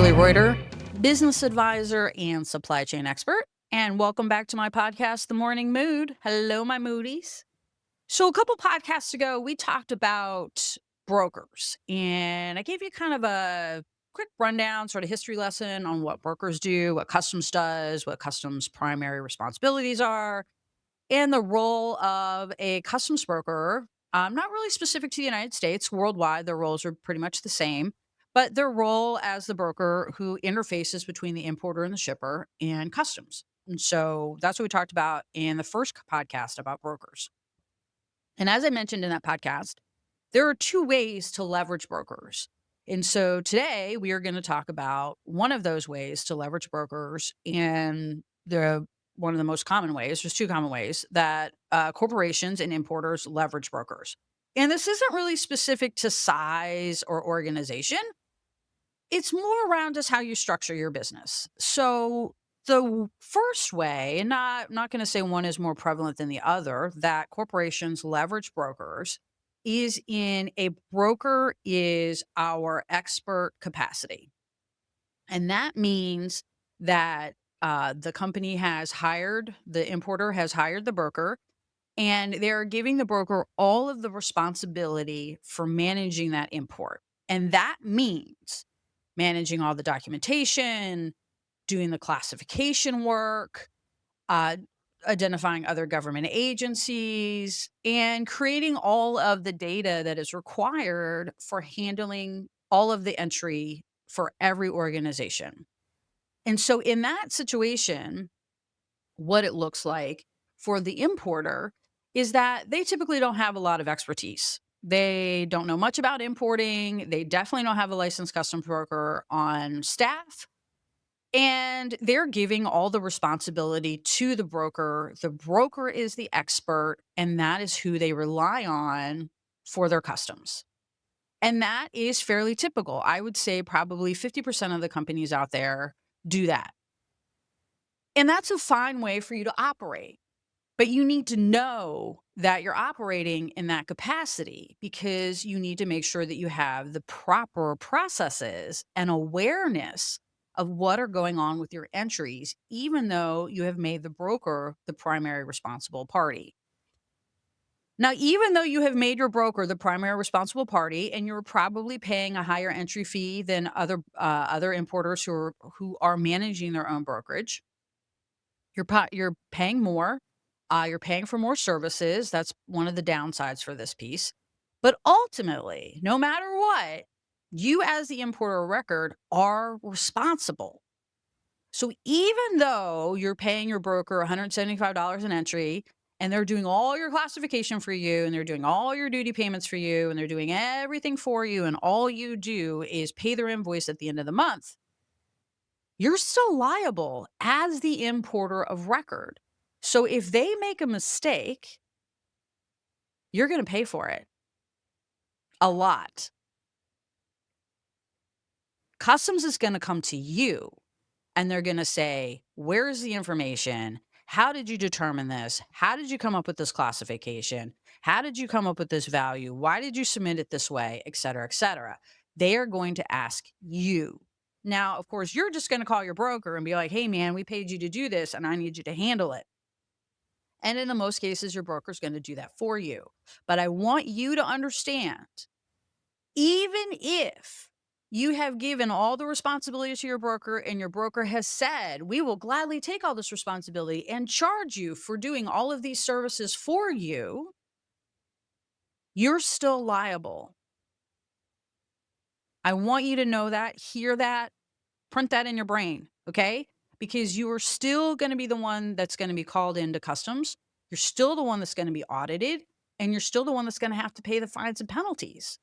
Kelly Reuter, business advisor and supply chain expert. And welcome back to my podcast, The Morning Mood. Hello, my moodies. So, a couple podcasts ago, we talked about brokers, and I gave you kind of a quick rundown, sort of history lesson on what brokers do, what customs does, what customs' primary responsibilities are, and the role of a customs broker. Not really specific to the United States, worldwide, their roles are pretty much the same, but their role as the broker who interfaces between the importer and the shipper and customs. And so that's what we talked about in the first podcast about brokers. And as I mentioned in that podcast, there are two ways to leverage brokers. And so today we are going to talk about one of those ways to leverage brokers, and one of the most common ways, there's two common ways that corporations and importers leverage brokers. And this isn't really specific to size or organization. It's more around just how you structure your business. So the first way, and not going to say one is more prevalent than the other, that corporations leverage brokers is in a broker is our expert capacity. And that means that the company has hired, the importer has hired the broker, and they're giving the broker all of the responsibility for managing that import. And that means managing all the documentation, doing the classification work, uh, identifying other government agencies, and creating all of the data that is required for handling all of the entry for every organization. And so, in that situation, what it looks like for the importer is that they typically don't have a lot of expertise. They don't know much about importing. They definitely don't have a licensed customs broker on staff. And they're giving all the responsibility to the broker. The broker is the expert, and that is who they rely on for their customs. And that is fairly typical. I would say probably 50% of the companies out there do that. And that's a fine way for you to operate. But you need to know that you're operating in that capacity because you need to make sure that you have the proper processes and awareness of what are going on with your entries, even though you have made the broker the primary responsible party. Now, even though you have made your broker the primary responsible party, and you're probably paying a higher entry fee than other importers who are managing their own brokerage, you're paying more. You're paying for more services. That's one of the downsides for this piece. But ultimately, no matter what, you as the importer of record are responsible. So even though you're paying your broker $175 an entry, and they're doing all your classification for you, and they're doing all your duty payments for you, and they're doing everything for you, and all you do is pay their invoice at the end of the month, you're still liable as the importer of record. So if they make a mistake, you're going to pay for it a lot. Customs is going to come to you, and they're going to say, where's the information? How did you determine this? How did you come up with this classification? How did you come up with this value? Why did you submit it this way? Et cetera, et cetera. They are going to ask you. Now, of course, you're just going to call your broker and be like, hey, man, we paid you to do this, and I need you to handle it. And in the most cases, your broker is going to do that for you. But I want you to understand, even if you have given all the responsibility to your broker and your broker has said, we will gladly take all this responsibility and charge you for doing all of these services for you, you're still liable. I want you to know that, hear that, print that in your brain, okay? Because you are still going to be the one that's going to be called into customs. You're still the one that's going to be audited, and you're still the one that's going to have to pay the fines and penalties.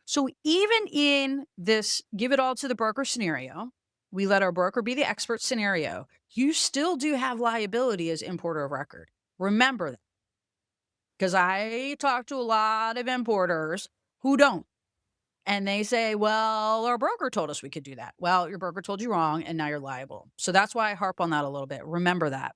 So even in this give it all to the broker scenario, we let our broker be the expert scenario, you still do have liability as importer of record. Remember that. Because I talk to a lot of importers who don't. And they say, well, our broker told us we could do that. Well, your broker told you wrong, and now you're liable. So that's why I harp on that a little bit. Remember that.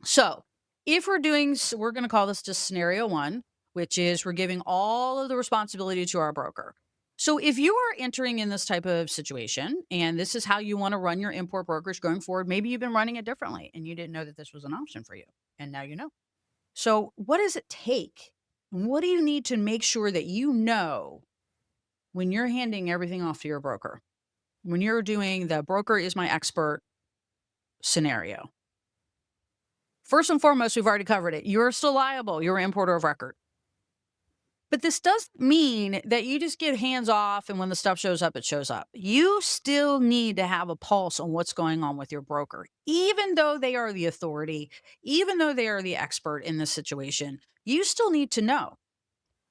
So if we're going to call this just scenario one, which is we're giving all of the responsibility to our broker. So if you are entering in this type of situation and this is how you want to run your import brokerage going forward, maybe you've been running it differently and you didn't know that this was an option for you. And now you know. So what does it take? What do you need to make sure that you know when you're handing everything off to your broker? When you're doing the broker is my expert scenario. First and foremost, we've already covered it. You're still liable. You're an importer of record. But this doesn't mean that you just get hands off and when the stuff shows up, it shows up. You still need to have a pulse on what's going on with your broker. Even though they are the authority, even though they are the expert in this situation, you still need to know.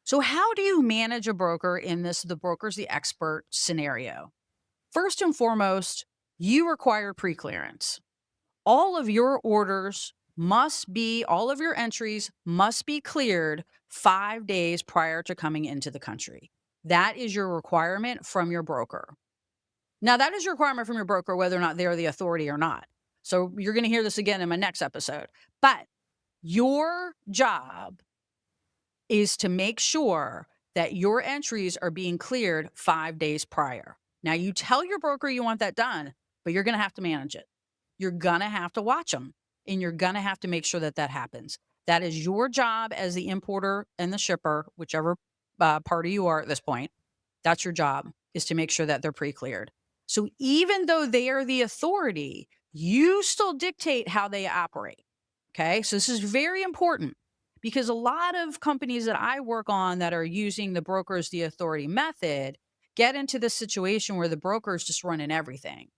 So how do you manage a broker in the broker's the expert scenario? First and foremost, you require pre-clearance. All of your orders all of your entries must be cleared 5 days prior to coming into the country. That is your requirement from your broker. Now, that is your requirement from your broker, whether or not they're the authority or not. So you're going to hear this again in my next episode. But your job is to make sure that your entries are being cleared 5 days prior. Now, you tell your broker you want that done, but you're going to have to manage it. You're going to have to watch them, and you're going to have to make sure that that happens. That is your job as the importer and the shipper, whichever party you are at this point. That's your job, is to make sure that they're pre-cleared. So even though they are the authority, you still dictate how they operate. Okay, so this is very important because a lot of companies that I work on that are using the broker as the authority method get into this situation where the broker is just running everything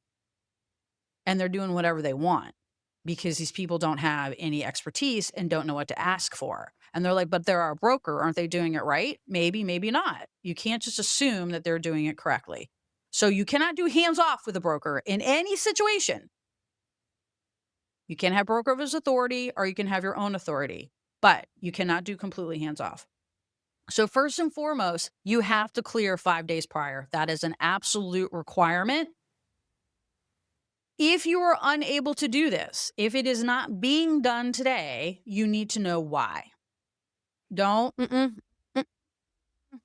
and they're doing whatever they want because these people don't have any expertise and don't know what to ask for. And they're like, but they're our broker. Aren't they doing it right? Maybe, maybe not. You can't just assume that they're doing it correctly. So you cannot do hands off with a broker in any situation. You can have broker of his authority or you can have your own authority, but you cannot do completely hands off. So first and foremost, you have to clear 5 days prior. That is an absolute requirement. If you are unable to do this, if it is not being done today, you need to know why. Don't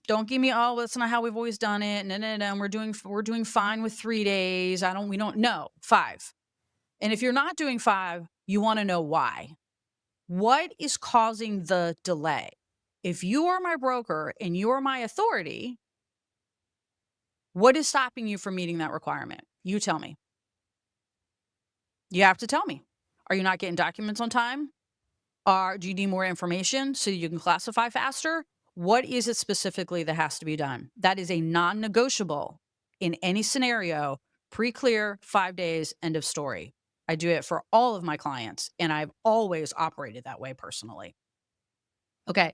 don't give me, oh, that's not how we've always done it. No, no, no. We're doing fine with 3 days. We don't know. 5. And if you're not doing 5, you want to know why. What is causing the delay? If you are my broker and you are my authority, what is stopping you from meeting that requirement? You tell me. You have to tell me. Are you not getting documents on time? Do you need more information so you can classify faster? What is it specifically that has to be done? That is a non-negotiable in any scenario. Pre-clear, 5 days, end of story. I do it for all of my clients, and I've always operated that way personally. Okay.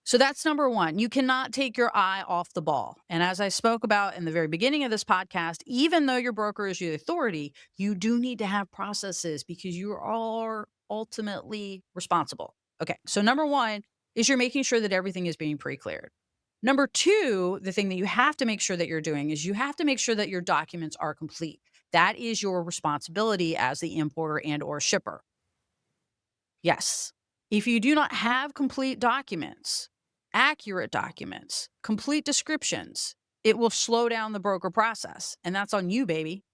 So that's number one. You cannot take your eye off the ball. And as I spoke about in the very beginning of this podcast, even though your broker is your authority, you do need to have processes because you are ultimately responsible. Okay. So number one is you're making sure that everything is being pre-cleared. Number two, the thing that you have to make sure that you're doing is you have to make sure that your documents are complete. That is your responsibility as the importer and or shipper. Yes. If you do not have complete documents, accurate documents, complete descriptions, it will slow down the broker process. And that's on you, baby.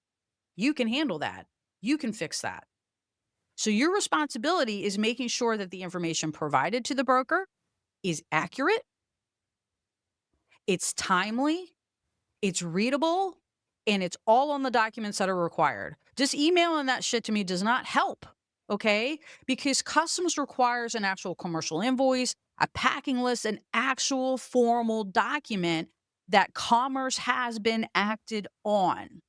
You can handle that. You can fix that. So your responsibility is making sure that the information provided to the broker is accurate, it's timely, it's readable, and it's all on the documents that are required. Just emailing that shit to me does not help. Okay? Because customs requires an actual commercial invoice, a packing list, an actual formal document that commerce has been acted on.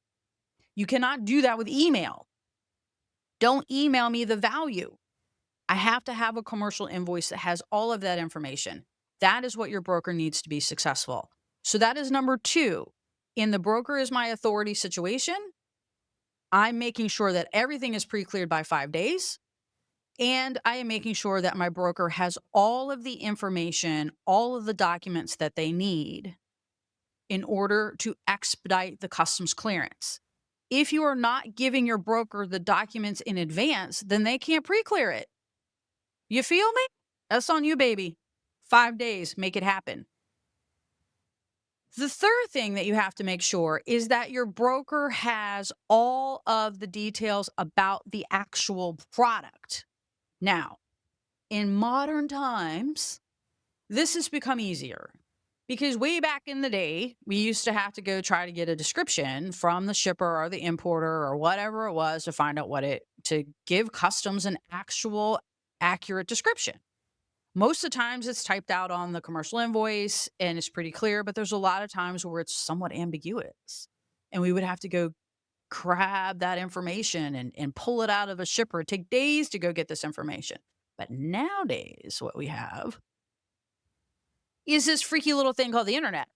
You cannot do that with email. Don't email me the value. I have to have a commercial invoice that has all of that information. That is what your broker needs to be successful. So that is number two. In the broker is my authority situation, I'm making sure that everything is pre-cleared by 5 days. And I am making sure that my broker has all of the information, all of the documents that they need in order to expedite the customs clearance. If you are not giving your broker the documents in advance, then they can't pre-clear it. You feel me? That's on you, baby. 5 days, make it happen. The third thing that you have to make sure is that your broker has all of the details about the actual product. Now, in modern times, this has become easier because way back in the day, we used to have to go try to get a description from the shipper or the importer or whatever it was to find out to give customs an actual accurate description. Most of the times it's typed out on the commercial invoice and it's pretty clear, but there's a lot of times where it's somewhat ambiguous. And we would have to go grab that information and pull it out of a shipper. It'd take days to go get this information. But nowadays, what we have is this freaky little thing called the internet.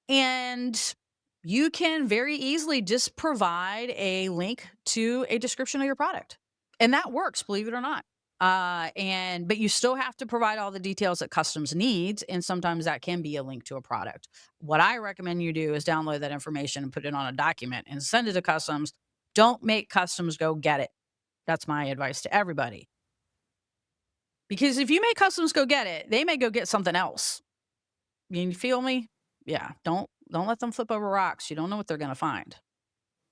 And you can very easily just provide a link to a description of your product. And that works, believe it or not. But you still have to provide all the details that customs needs. And sometimes that can be a link to a product. What I recommend you do is download that information and put it on a document and send it to customs. Don't make customs go get it. That's my advice to everybody. Because if you make customs go get it, they may go get something else. You feel me? Yeah, don't let them flip over rocks. You don't know what they're gonna find,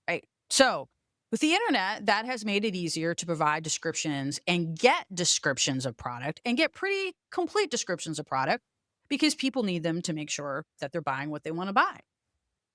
right? So, with the internet, that has made it easier to provide descriptions and get descriptions of product and get pretty complete descriptions of product because people need them to make sure that they're buying what they wanna buy.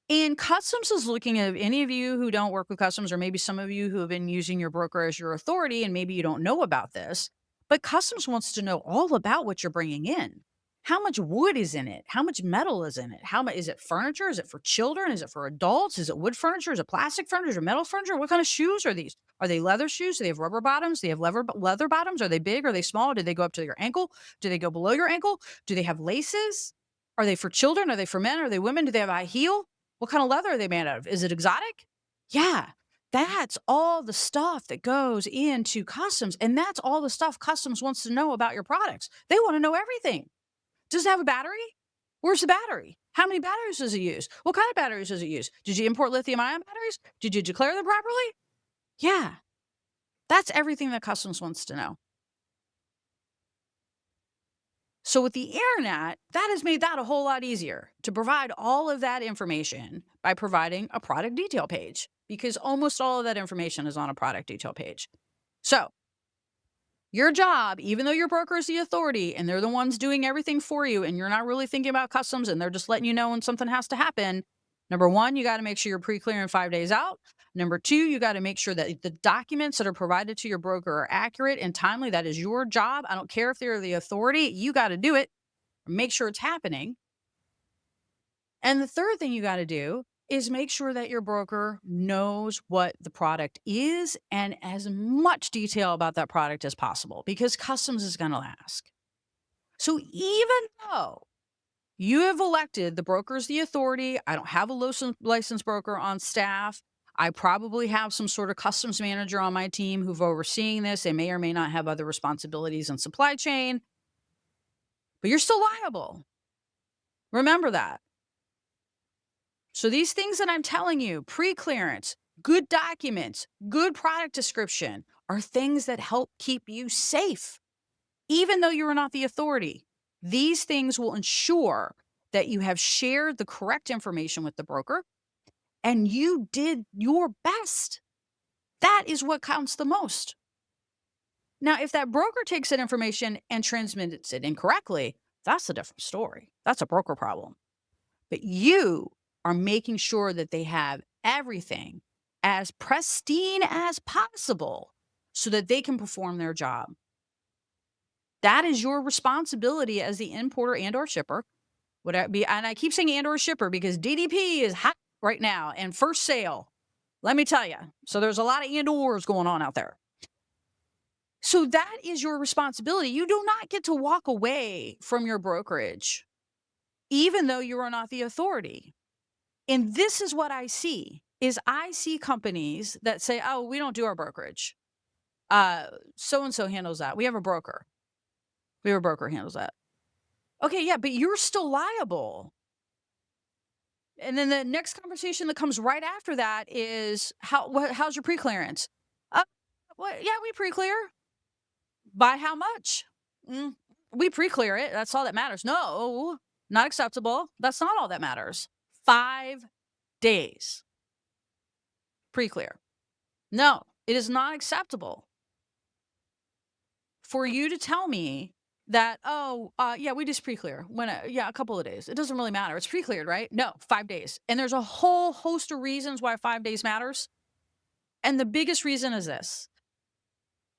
And customs is looking at any of you who don't work with customs, or maybe some of you who have been using your broker as your authority, and maybe you don't know about this, but customs wants to know all about what you're bringing in. How much wood is in it? How much metal is in it? How much is it furniture? Is it for children? Is it for adults? Is it wood furniture? Is it plastic furniture? Metal furniture? What kind of shoes are these? Are they leather shoes? Do they have rubber bottoms? Do they have leather bottoms? Are they big? Are they small? Do they go up to your ankle? Do they go below your ankle? Do they have laces? Are they for children? Are they for men? Are they women? Do they have a high heel? What kind of leather are they made out of? Is it exotic? Yeah, that's all the stuff that goes into customs. And that's all the stuff customs wants to know about your products. They want to know everything. Does it have a battery? Where's the battery? How many batteries does it use? What kind of batteries does it use? Did you import lithium ion batteries? Did you declare them properly? Yeah, that's everything that customs wants to know. So with the internet, that has made that a whole lot easier to provide all of that information by providing a product detail page because almost all of that information is on a product detail page. So your job, even though your broker is the authority and they're the ones doing everything for you and you're not really thinking about customs and they're just letting you know when something has to happen. Number one, you got to make sure you're pre-clearing 5 days out. Number two, you got to make sure that the documents that are provided to your broker are accurate and timely. That is your job. I don't care if they're the authority. You got to do it. Make sure it's happening. And the third thing you got to do is make sure that your broker knows what the product is and as much detail about that product as possible because customs is going to ask. So even though you have elected the broker as the authority, I don't have a licensed broker on staff. I probably have some sort of customs manager on my team who've overseeing this. They may or may not have other responsibilities in supply chain, but you're still liable. Remember that. So these things that I'm telling you, pre-clearance, good documents, good product description, are things that help keep you safe, even though you are not the authority. These things will ensure that you have shared the correct information with the broker and you did your best. That is what counts the most. Now, if that broker takes that information and transmits it incorrectly, that's a different story. That's a broker problem. But you are making sure that they have everything as pristine as possible so that they can perform their job. That is your responsibility as the importer and or shipper. Would I be, and I keep saying and or shipper because DDP is hot right now and first sale. Let me tell you. So there's a lot of and ors going on out there. So that is your responsibility. You do not get to walk away from your brokerage, even though you are not the authority. And this is what I see is I see companies that say, oh, we don't do our brokerage. So-and-so handles that. We have a broker. We have a broker handles that. Okay, yeah, but you're still liable. And then the next conversation that comes right after that is how's your pre-clearance? Yeah, we pre-clear. By how much? We pre-clear it. That's all that matters. No, not acceptable. That's not all that matters. 5 days pre-clear. No, it is not acceptable for you to tell me that, "Oh, yeah, we just pre-clear when, yeah, a couple of days. It doesn't really matter. It's pre-cleared, right?" No, 5 days. And there's a whole host of reasons why 5 days matters. And the biggest reason is this: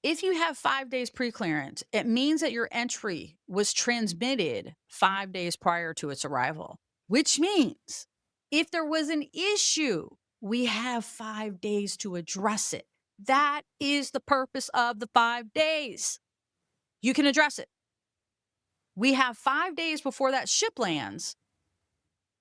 if you have 5 days pre-clearance, it means that your entry was transmitted 5 days prior to its arrival, which means if there was an issue, we have 5 days to address it. That is the purpose of the 5 days. You can address it. We have 5 days before that ship lands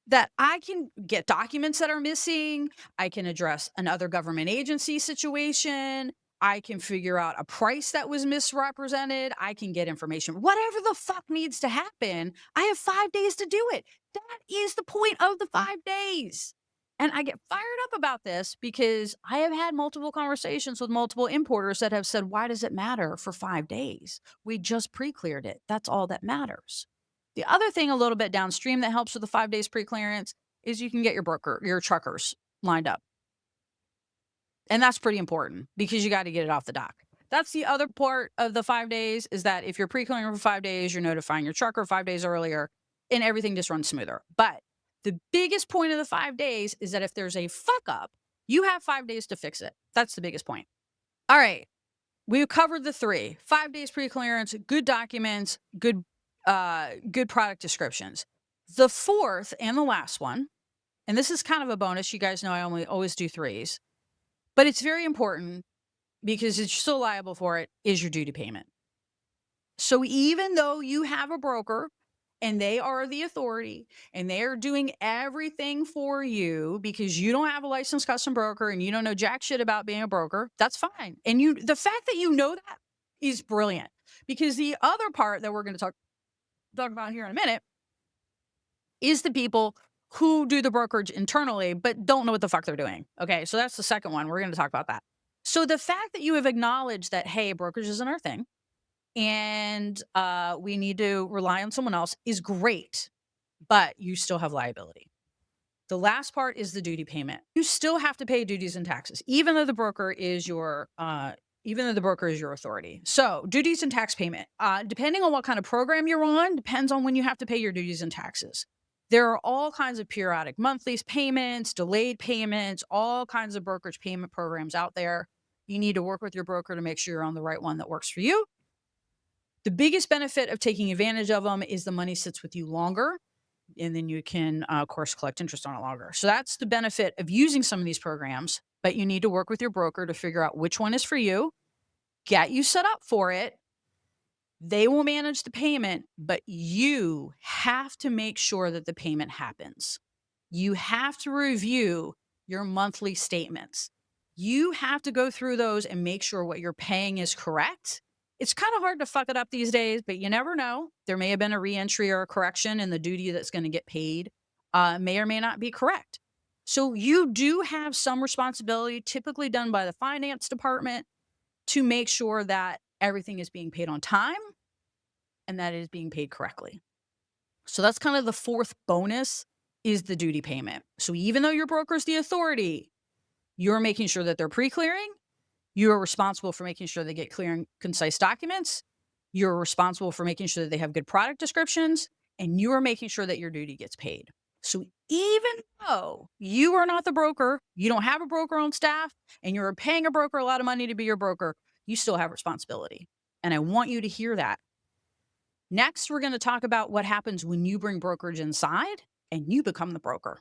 that I can get documents that are missing. I can address another government agency situation. I can figure out a price that was misrepresented. I can get information. Whatever the fuck needs to happen, I have 5 days to do it. That is the point of the 5 days. And I get fired up about this because I have had multiple conversations with multiple importers that have said, "Why does it matter for 5 days? We just pre-cleared it. That's all that matters." The other thing a little bit downstream that helps with the 5 days pre-clearance is you can get your truckers lined up. And that's pretty important because you gotta get it off the dock. That's the other part of the 5 days, is that if you're pre-clearing for 5 days, you're notifying your trucker 5 days earlier and everything just runs smoother. But the biggest point of the 5 days is that if there's a fuck up, you have 5 days to fix it. That's the biggest point. All right. We've covered the 3. 5 days pre-clearance, good documents, good product descriptions. The 4th and the last one, and this is kind of a bonus. You guys know I always do 3s, but it's very important because it's still liable for it, is your duty payment. So even though you have a broker and they are the authority and they are doing everything for you because you don't have a licensed custom broker and you don't know jack shit about being a broker, that's fine. And the fact that you know that is brilliant, because the other part that we're going to talk about here in a minute is the people who do the brokerage internally but don't know what the fuck they're doing. Okay, so that's the second one. We're going to talk about that. So the fact that you have acknowledged that, hey, brokerage isn't our thing and we need to rely on someone else is great, but you still have liability. The last part is the duty payment. You still have to pay duties and taxes, even though the broker is your authority. So duties and tax payment, depending on what kind of program you're on, depends on when you have to pay your duties and taxes. There are all kinds of periodic monthly payments, delayed payments, all kinds of brokerage payment programs out there. You need to work with your broker to make sure you're on the right one that works for you. The biggest benefit of taking advantage of them is the money sits with you longer, and then you can, of course, collect interest on it longer. So that's the benefit of using some of these programs, but you need to work with your broker to figure out which one is for you, get you set up for it. They will manage the payment, but you have to make sure that the payment happens. You have to review your monthly statements. You have to go through those and make sure what you're paying is correct. It's kind of hard to fuck it up these days, but you never know. There may have been a reentry or a correction, and the duty that's going to get paid may or may not be correct. So you do have some responsibility, typically done by the finance department, to make sure that everything is being paid on time and that it is being paid correctly. So that's kind of the 4th bonus, is the duty payment. So even though your broker is the authority, you're making sure that they're pre-clearing. You're responsible for making sure they get clear and concise documents. You're responsible for making sure that they have good product descriptions, and you are making sure that your duty gets paid. So even though you are not the broker, you don't have a broker on staff, and you're paying a broker a lot of money to be your broker, you still have responsibility. And I want you to hear that. Next, we're going to talk about what happens when you bring brokerage inside and you become the broker.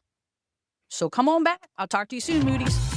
So come on back. I'll talk to you soon, Moody's.